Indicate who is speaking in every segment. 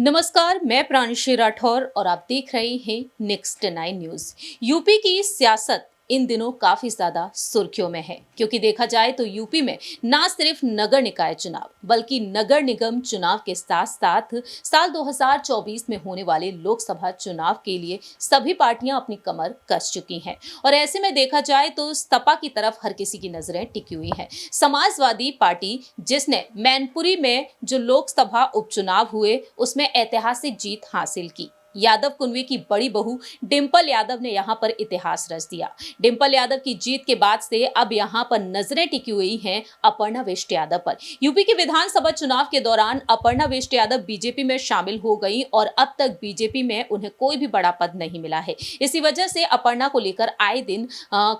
Speaker 1: नमस्कार, मैं प्राणशी राठौर और आप देख रहे हैं नेक्स्ट 9 न्यूज। यूपी की सियासत इन दिनों काफी ज्यादा सुर्खियों में है, क्योंकि देखा जाए तो यूपी में ना सिर्फ नगर निकाय चुनाव बल्कि नगर निगम चुनाव के साथ साथ साल 2024 में होने वाले लोकसभा चुनाव के लिए सभी पार्टियां अपनी कमर कस चुकी हैं। और ऐसे में देखा जाए तो सपा की तरफ हर किसी की नजरें टिकी हुई हैं। समाजवादी पार्टी, जिसने मैनपुरी में जो लोकसभा उपचुनाव हुए उसमें ऐतिहासिक जीत हासिल की, यादव कुनबे की बड़ी बहू डिंपल यादव ने यहां पर इतिहास रच दिया। डिंपल यादव की जीत के बाद से अब यहां पर नजरें टिकी हुई हैं अपर्णा वेस्ट यादव पर। यूपी के विधानसभा चुनाव के दौरान अपर्णा वेस्ट यादव बीजेपी में शामिल हो गई और अब तक बीजेपी में उन्हें कोई भी बड़ा पद नहीं मिला है। इसी वजह से अपर्णा को लेकर आए दिन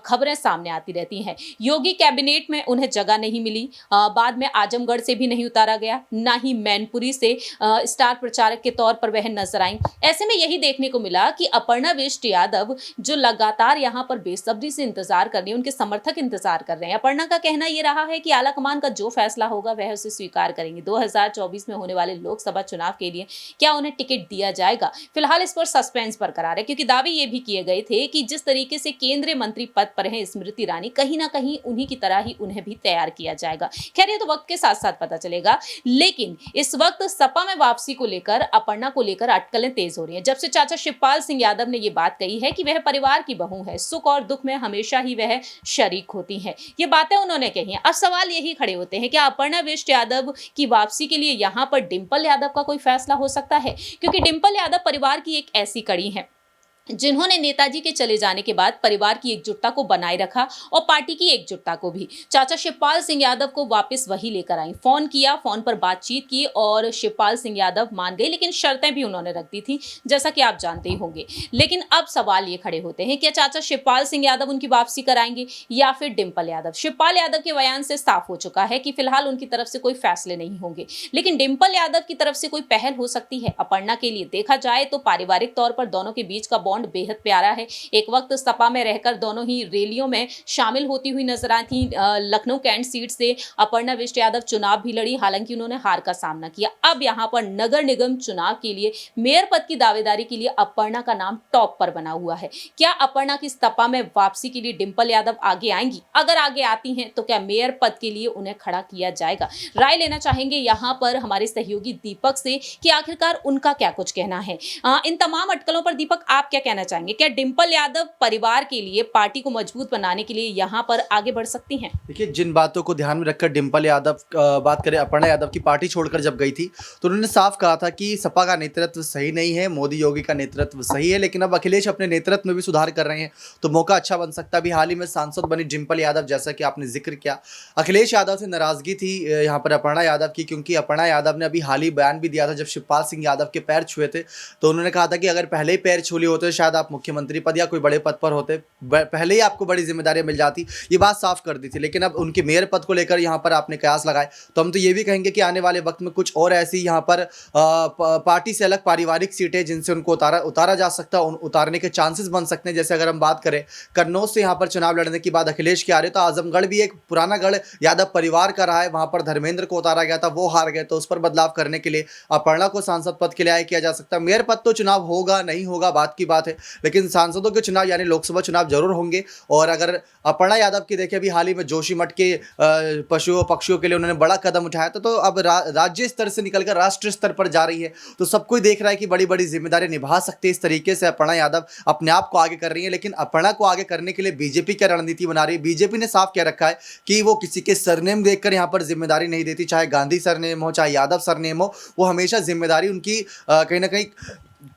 Speaker 1: खबरें सामने आती रहती हैं। योगी कैबिनेट में उन्हें जगह नहीं मिली, बाद में आजमगढ़ से भी नहीं उतारा गया, ना ही मैनपुरी से स्टार प्रचारक के तौर पर वह नजर आई। ऐसे में यही देखने को मिला कि अपर्णा वेस्ट यादव जो लगातार यहां पर बेसब्री से इंतजार कर रही है, उनके समर्थक इंतजार कर रहे हैं। अपर्णा का कहना यह रहा है कि आलाकमान का जो फैसला होगा वह उसे स्वीकार करेंगे। 2024 में होने वाले लोकसभा चुनाव के लिए क्या उन्हें टिकट दिया जाएगा, फिलहाल इस पर सस्पेंस बरकरार है, क्योंकि दावे ये भी किए गए थे कि जिस तरीके से केंद्रीय मंत्री पद पर है स्मृति ईरानी, कहीं ना कहीं उन्हीं की तरह ही उन्हें भी तैयार किया जाएगा। खैर, ये तो वक्त के साथ साथ पता चलेगा, लेकिन इस वक्त सपा में वापसी को लेकर अपर्णा को लेकर अटकलें तेज हो रही हैं। जब से चाचा शिवपाल सिंह यादव ने यह बात कही है कि वह परिवार की बहू है, सुख और दुख में हमेशा ही वह शरीक होती हैं, ये बातें उन्होंने कही हैं। अब सवाल यही खड़े होते हैं कि अपर्णा वेस्ट यादव की वापसी के लिए यहां पर डिंपल यादव का कोई फैसला हो सकता है, क्योंकि डिंपल यादव परिवार की एक ऐसी कड़ी है जिन्होंने नेताजी के चले जाने के बाद परिवार की एकजुटता को बनाए रखा और पार्टी की एकजुटता को भी। चाचा शिवपाल सिंह यादव को वापस वही लेकर आई, फोन किया, फोन पर बातचीत की और शिवपाल सिंह यादव मान गए, लेकिन शर्तें भी उन्होंने रख दी थी, जैसा कि आप जानते ही होंगे। लेकिन अब सवाल ये खड़े होते हैं कि चाचा शिवपाल सिंह यादव उनकी वापसी कराएंगे या फिर डिंपल यादव। शिवपाल यादव के बयान से साफ हो चुका है कि फिलहाल उनकी तरफ से कोई फैसले नहीं होंगे, लेकिन डिंपल यादव की तरफ से कोई पहल हो सकती है अपर्णा के लिए। देखा जाए तो पारिवारिक तौर पर दोनों के बीच का बॉन्ड बेहद प्यारा है। एक वक्त सपा में रहकर दोनों ही रैलियों में शामिल होती हुई नजर आई थी। लखनऊ कैंट सीट से अपर्णा वेस्ट यादव चुनाव भी लड़ी, हालांकि उन्होंने हार का सामना किया। अब यहां पर नगर निगम चुनाव के लिए मेयर पद की दावेदारी के लिए अपर्णा का नाम टॉप पर बना हुआ है। क्या अपर्णा की सपा में वापसी के लिए डिंपल यादव आगे आएंगी? अगर आगे आती हैं तो क्या मेयर पद के लिए उन्हें खड़ा किया जाएगा? राय लेना चाहेंगे यहां पर हमारे सहयोगी दीपक से कि आखिरकार उनका क्या कुछ कहना है इन तमाम अटकलों पर। दीपक, आप क्या कहना चाहेंगे? क्या डिंपल यादव परिवार के लिए, पार्टी को मजबूत बनाने के लिए यहां पर आगे बढ़ सकती हैं?
Speaker 2: देखिए, जिन बातों को ध्यान में रखकर डिंपल यादव बात करें, अपर्णा यादव की पार्टी छोड़कर जब गई थी तो उन्होंने साफ कहा था कि सपा का नेतृत्व सही नहीं है, मोदी योगी का नेतृत्व सही है, लेकिन अब अखिलेश अपने नेतृत्व में भी सुधार कर रहे हैं तो मौका अच्छा बन सकता है। अभी हाल ही में सांसद बनी डिंपल यादव, जैसा कि आपने जिक्र किया, अखिलेश यादव से नाराजगी थी यहाँ पर अपर्णा यादव की, क्योंकि अपर्णा यादव ने अभी हाल ही बयान भी दिया था जब शिवपाल सिंह यादव के पैर छुए थे, तो उन्होंने कहा था कि अगर पहले ही पैर छू लिए होते शायद आप मुख्यमंत्री पद या कोई बड़े पद पर होते, पहले ही आपको बड़ी जिम्मेदारियां मिल जाती, ये बात साफ कर दी थी। लेकिन अब उनके मेयर पद को लेकर यहाँ पर आपने कयास लगाए, तो हम तो ये भी कहेंगे कि आने वाले वक्त में कुछ और ऐसी यहाँ पर पार्टी से अलग पारिवारिक सीटें जिनसे उनको उतारा जा सकता है, उतारने के चांसेस बन सकते हैं। जैसे अगर हम बात करें कन्नौज से यहाँ पर चुनाव लड़ने के बाद अखिलेश के आ रहे, तो आजमगढ़ भी एक पुराना गढ़ यादव परिवार का रहा है, वहां पर धर्मेंद्र को उतारा गया था, वो हार गए, तो उस पर बदलाव करने के लिए अपर्णा को सांसद पद के लिए आय किया जा सकता है। मेयर पद तो चुनाव होगा नहीं होगा बात की बात है, लेकिन सांसदों के चुनाव यानी लोकसभा चुनाव जरूर होंगे। और अगर अपर्णा यादव की देखें, अभी हाल ही में जोशीमठ के पशुओं पक्षियों के लिए उन्होंने बड़ा कदम उठाया था, तो अब राज्य स्तर से निकलकर राष्ट्रीय स्तर पर जा रही है, तो सब कोई देख रहा है कि बड़ी बड़ी जिम्मेदारी निभा सकते हैं। इस तरीके से अपर्णा यादव अपने आप को आगे कर रही है, लेकिन अपर्णा को आगे करने के लिए बीजेपी क्या रणनीति बना रही है? बीजेपी ने साफ कह रखा है कि वो किसी के सरनेम देखकर यहाँ पर जिम्मेदारी नहीं देती, चाहे गांधी सरनेम हो चाहे यादव सरनेम हो, वो हमेशा जिम्मेदारी उनकी कहीं ना कहीं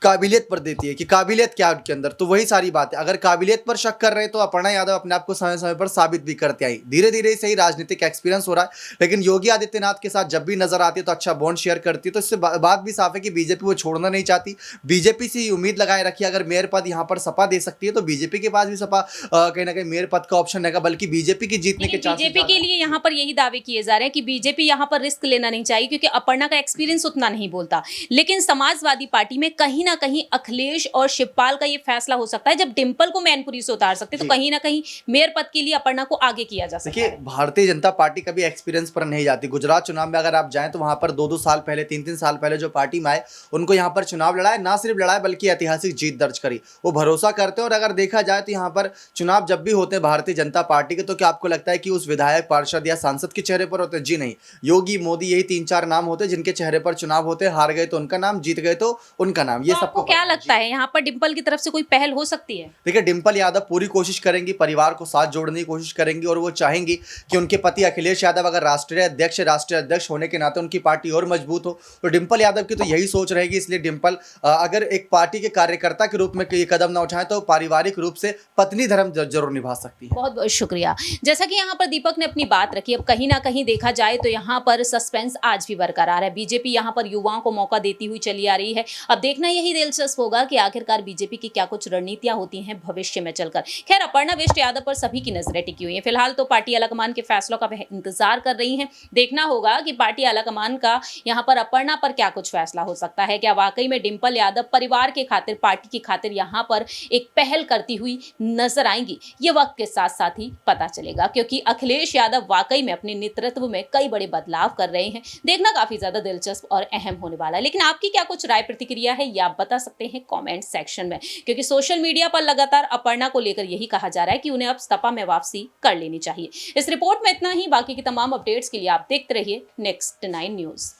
Speaker 2: काबिलियत पर देती है कि काबिलियत क्या है उनके अंदर। तो वही सारी बात है, अगर काबिलियत पर शक कर रहे हैं तो अपर्णा यादव अपने आप को समय समय पर साबित भी करते आई। धीरे धीरे सही राजनीतिक एक्सपीरियंस हो रहा है, लेकिन योगी आदित्यनाथ के साथ जब भी नजर आती है तो अच्छा बॉन्ड शेयर करती है, तो इससे बात भी साफ है कि बीजेपी वो छोड़ना नहीं चाहती। बीजेपी से उम्मीद लगाए रखी, अगर मेयर पद यहाँ पर सपा दे सकती है तो बीजेपी के पास भी सपा कहीं ना कहीं मेयर पद का ऑप्शन रहेगा, बल्कि बीजेपी की जीतने के चांसेस
Speaker 1: बीजेपी के लिए यहाँ पर यही दावे किए जा रहे हैं कि बीजेपी यहाँ पर रिस्क लेना नहीं चाहिए, क्योंकि अपर्णा का एक्सपीरियंस उतना नहीं बोलता। लेकिन समाजवादी पार्टी में कहीं कहीं ना कहीं अखिलेश और शिवपाल का ये फैसला हो सकता है जब डिंपल को मैनपुरी से उतार सकते, तो
Speaker 2: जी।
Speaker 1: कहीं ना कहीं मेयर पद के लिए अपर्णा को आगे किया जा सकता
Speaker 2: देखिए,
Speaker 1: है।
Speaker 2: भारतीय जनता पार्टी कभी एक्सपीरियंस पर नहीं जाती। गुजरात चुनाव में अगर आप जाएँ तो वहाँ पर 2-2 साल पहले, 3-3 साल पहले जो पार्टी में आए, उनको यहाँ पर चुनाव लड़ाए, ना सिर्फ लड़ाए बल्कि ऐतिहासिक जीत दर्ज करी। वो भरोसा करते हैं और अगर देखा जाए तो यहाँ पर चुनाव जब भी होते हैं भारतीय जनता पार्टी के, तो क्या आपको लगता है कि उस विधायक, पार्षद या सांसद के चेहरे पर होते हैं? जी नहीं। योगी, मोदी, यही 3-4 नाम होते हैं जिनके चेहरे पर चुनाव होते हैं। हार गए तो उनका नाम, जीत गए तो उनका नाम। ये
Speaker 1: तो
Speaker 2: सबको
Speaker 1: आपको क्या
Speaker 2: पता है।
Speaker 1: लगता
Speaker 2: जी।
Speaker 1: है यहाँ पर डिंपल की तरफ से कोई पहल हो सकती है?
Speaker 2: देखिए, डिंपल यादव पूरी कोशिश करेंगी, परिवार को साथ जोड़ने की कोशिश करेंगी और वो चाहेंगी कि उनके पति अखिलेश यादव अगर राष्ट्रीय अध्यक्ष होने के नाते उनकी पार्टी और मजबूत हो। तो डिंपल यादव की तो यही सोच रहेगी, इसलिए डिंपल अगर एक पार्टी के कार्यकर्ता के रूप में ये कदम ना उठाएं तो पारिवारिक रूप से पत्नी धर्म जरूर निभा सकती है।
Speaker 1: बहुत बहुत शुक्रिया। जैसा कि यहाँ पर दीपक ने अपनी बात रखी, अब कहीं ना कहीं देखा जाए तो यहाँ पर सस्पेंस आज भी बरकरार है। बीजेपी यहाँ पर युवाओं को मौका देती हुई चली आ रही है। अब देखना यही दिलचस्प होगा कि आखिरकार बीजेपी की क्या कुछ रणनीतियां होती हैं भविष्य में चलकर। खैर, अपर्णा बिष्ट यादव पर सभी की नजरें टिकी हुई हैं। फिलहाल तो पार्टी आलाकमान के फैसलों का वह इंतजार कर रही हैं। देखना होगा कि पार्टी आलाकमान का यहाँ पर अपर्णा पर क्या कुछ फैसला हो सकता है। क्या वाकई में डिंपल यादव परिवार के खातिर, पार्टी की खातिर यहाँ पर एक पहल करती हुई नजर आएंगी? ये वक्त के साथ साथ ही पता चलेगा, क्योंकि अखिलेश यादव वाकई में अपने नेतृत्व में कई बड़े बदलाव कर रहे हैं। देखना काफी ज्यादा दिलचस्प और अहम होने वाला है। लेकिन आपकी क्या कुछ राय प्रतिक्रिया है, ये आप बता सकते हैं कमेंट सेक्शन में, क्योंकि सोशल मीडिया पर लगातार अपर्णा को लेकर यही कहा जा रहा है कि उन्हें अब सपा में वापसी कर लेनी चाहिए। इस रिपोर्ट में इतना ही। बाकी की तमाम अपडेट्स के लिए आप देखते रहिए नेक्स्ट 9 न्यूज।